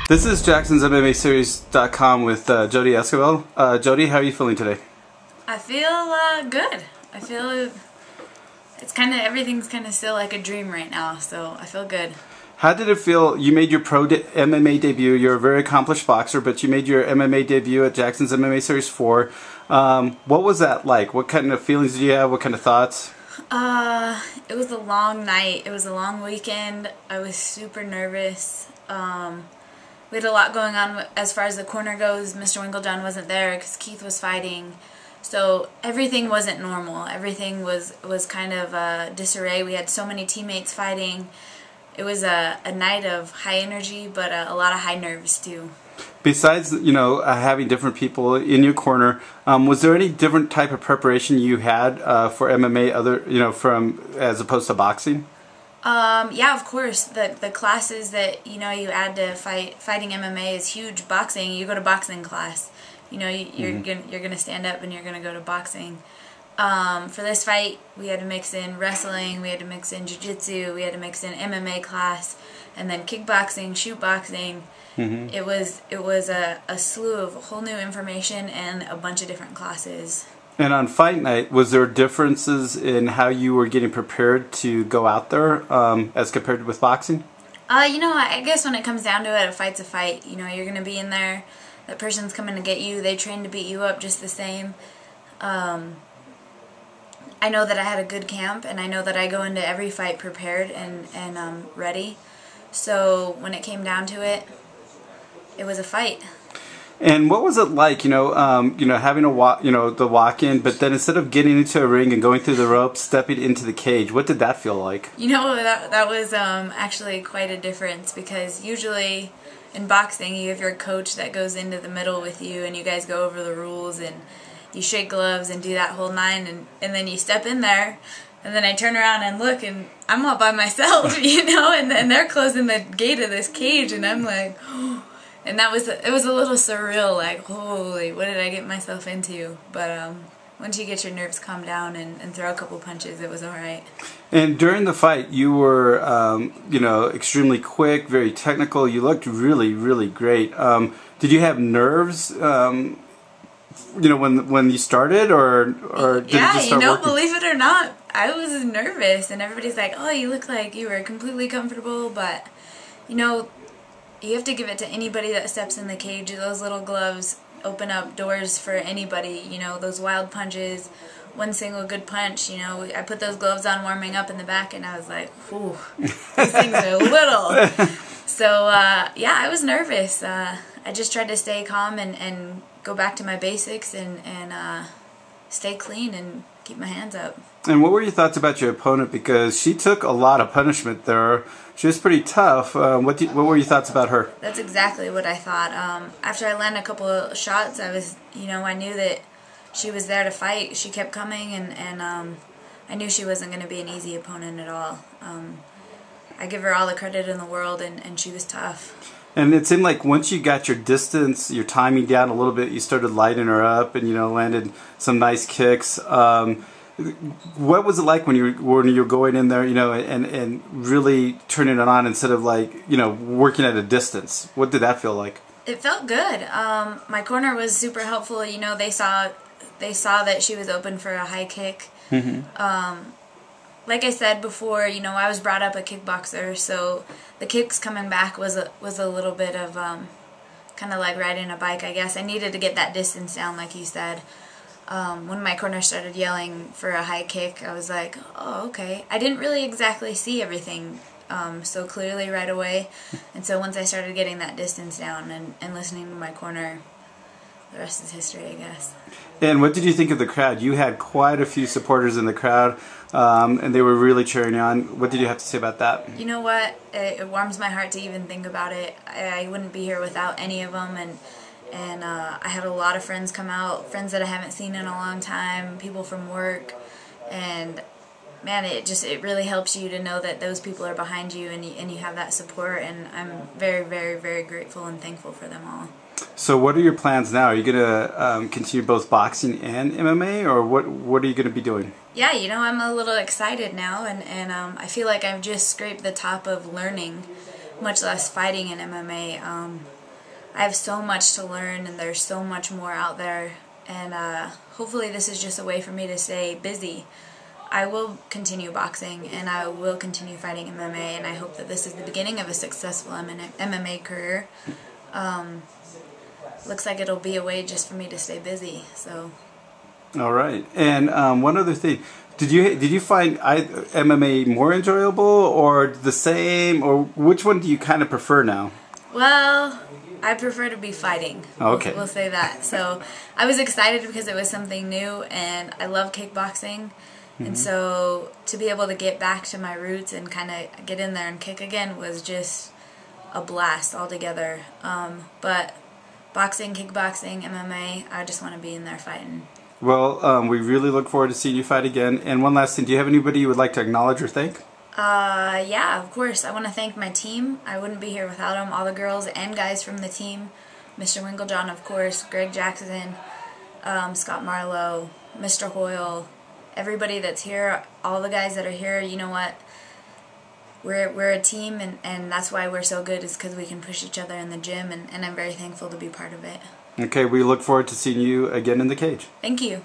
This is Jackson's MMAseries.com with Jodie Esquibel. Jodie, how are you feeling today? I feel good. I feel it's everything's kind of still like a dream right now, so I feel good. How did it feel? You made your MMA debut. You're a very accomplished boxer, but you made your MMA debut at Jackson's MMA Series 4. What was that like? What kind of feelings did you have? What kind of thoughts? It was a long night. It was a long weekend. I was super nervous. We had a lot going on as far as the corner goes. Mr. Winklejohn wasn't there because Keith was fighting. So everything wasn't normal. Everything was kind of disarray. We had so many teammates fighting. It was a night of high energy, but a lot of high nerves too. Besides, having different people in your corner, was there any different type of preparation you had for MMA, as opposed to boxing? Yeah, of course. The classes that you add to fighting MMA is huge. Boxing, you go to boxing class. You're gonna stand up and you're gonna go to boxing. For this fight, we had to mix in wrestling, we had to mix in jiu-jitsu, we had to mix in MMA class, and then kickboxing, shoot boxing. It was a slew of whole new information and a bunch of different classes. And on fight night, was there differences in how you were getting prepared to go out there as compared with boxing? I guess when it comes down to it, a fight's a fight. You're going to be in there. That person's coming to get you. They train to beat you up just the same. I know that I had a good camp, and I know that I go into every fight prepared and ready. So when it came down to it, it was a fight. And what was it like, having the walk-in, but then instead of getting into a ring and going through the ropes, stepping into the cage? What did that feel like? That was actually quite a difference, because usually in boxing you have your coach that goes into the middle with you, and you guys go over the rules and you shake gloves and do that whole nine, and then you step in there, and then I turn around and look, and I'm all by myself, and they're closing the gate of this cage, and I'm like, oh. And it was a little surreal, like, holy, what did I get myself into? But once you get your nerves calmed down and throw a couple punches, it was all right. And during the fight, you were, extremely quick, very technical. You looked really, really great. Did you have nerves, when you started, or did it just start working? Believe it or not, I was nervous, and everybody's like, oh, you look like you were completely comfortable, but, you have to give it to anybody that steps in the cage. Those little gloves open up doors for anybody. Those wild punches, one single good punch. I put those gloves on warming up in the back, and I was like, whew, these things are little. So, yeah, I was nervous. I just tried to stay calm and go back to my basics and stay clean and keep my hands up. And what were your thoughts about your opponent? Because she took a lot of punishment there. She was pretty tough. What were your thoughts about her? That's exactly what I thought. After I landed a couple of shots, I was, I knew that she was there to fight. She kept coming, and I knew she wasn't going to be an easy opponent at all. I give her all the credit in the world, and she was tough. And it seemed like once you got your distance, your timing down a little bit, you started lighting her up and, landed some nice kicks. What was it like when you were going in there, and really turning it on instead of working at a distance? What did that feel like? It felt good. My corner was super helpful. They saw that she was open for a high kick. Like I said before, I was brought up a kickboxer, so the kicks coming back was a little bit of kind of like riding a bike, I guess. I needed to get that distance down, like you said. When my corner started yelling for a high kick, I was like, oh, okay. I didn't really exactly see everything so clearly right away, and so once I started getting that distance down and listening to my corner, the rest is history, I guess. And what did you think of the crowd? You had quite a few supporters in the crowd, and they were really cheering you on. What did you have to say about that? You know what? It warms my heart to even think about it. I wouldn't be here without any of them, and I had a lot of friends come out, friends that I haven't seen in a long time, people from work, and man, it really helps you to know that those people are behind you and you have that support, and I'm very, very, very grateful and thankful for them all. So what are your plans now? Are you going to continue both boxing and MMA, or what are you going to be doing? Yeah, I'm a little excited now, and I feel like I've just scraped the top of learning, much less fighting in MMA. I have so much to learn, and there's so much more out there, and hopefully this is just a way for me to stay busy. I will continue boxing, and I will continue fighting MMA, and I hope that this is the beginning of a successful MMA career. Looks like it'll be a way just for me to stay busy. So. All right. And one other thing, did you find MMA more enjoyable or the same, or which one do you kind of prefer now? Well, I prefer to be fighting. Okay. We'll say that. So I was excited because it was something new, and I love kickboxing. And so to be able to get back to my roots and kind of get in there and kick again was just a blast altogether. But boxing, kickboxing, MMA, I just want to be in there fighting. Well, we really look forward to seeing you fight again. And one last thing, do you have anybody you would like to acknowledge or thank? Yeah, of course. I want to thank my team. I wouldn't be here without them. All the girls and guys from the team. Mr. Winklejohn, of course, Greg Jackson, Scott Marlowe, Mr. Hoyle, everybody that's here, all the guys that are here. You know what? We're a team, and that's why we're so good, is because we can push each other in the gym, and I'm very thankful to be part of it. Okay, we look forward to seeing you again in the cage. Thank you.